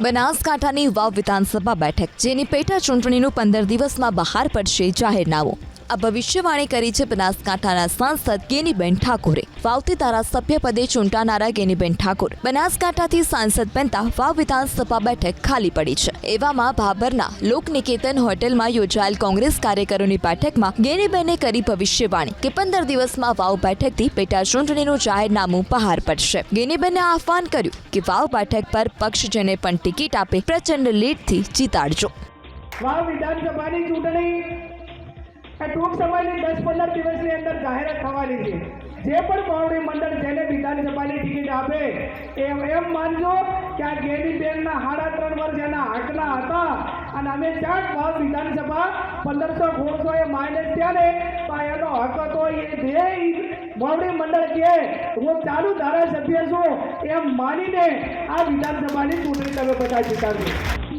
બનાસકાંઠાની વાવ વિધાનસભા બેઠક જેની પેટા ચૂંટણીનું 15 દિવસમાં બહાર પડશે જાહેરનામું। આ ભવિષ્યવાણી કરી છે બનાસકાંઠાના સાંસદ ગેનીબેન ઠાકોરે। વાવથી ધારાસભ્ય પદે ચૂંટાનારા ગેનીબેન ઠાકોર બનાસકાંઠાથી સાંસદ બનતા વાવ વિધાનસભા બેઠક ખાલી પડી છે। એવામાં ભાભરના લોકનિકેતન હોટેલમાં યોજાયેલ કોંગ્રેસ કાર્યકરોની બેઠકમાં ગેનીબેને કરી ભવિષ્યવાણી કે 15 દિવસમાં વાવ બેઠકથી પેટા ચૂંટણીનું જાહેરનામું બહાર પડશે। ગેનીબેને આહવાન કર્યું કે વાવ બેઠક પર પક્ષ જેને પણ ટિકિટ આપે પ્રચંડ લીડથી જીતાડજો। વાવ વિધાનસભાની ચૂંટણી ટૂંક સમયની 10-15 દિવસની અંદર જાહેરાત થવાની છે। જે પણ પાવડી મંડળ જેને વિધાનસભાની ટિકિટ આપે એમ માનજો કે આ ગેનીબેનના 3.5 વર્ષ એના હકના હતા અને અમે ચાટ વાવ વિધાનસભા 1500-1600 એ માઇનસ થયા ને તો એનો હક હતો એ જે પાવડી મંડળ કે હું ચાલુ ધારાસભ્ય છું એમ માનીને આ વિધાનસભાની ચૂંટણી તમે બધા જીતાડજો।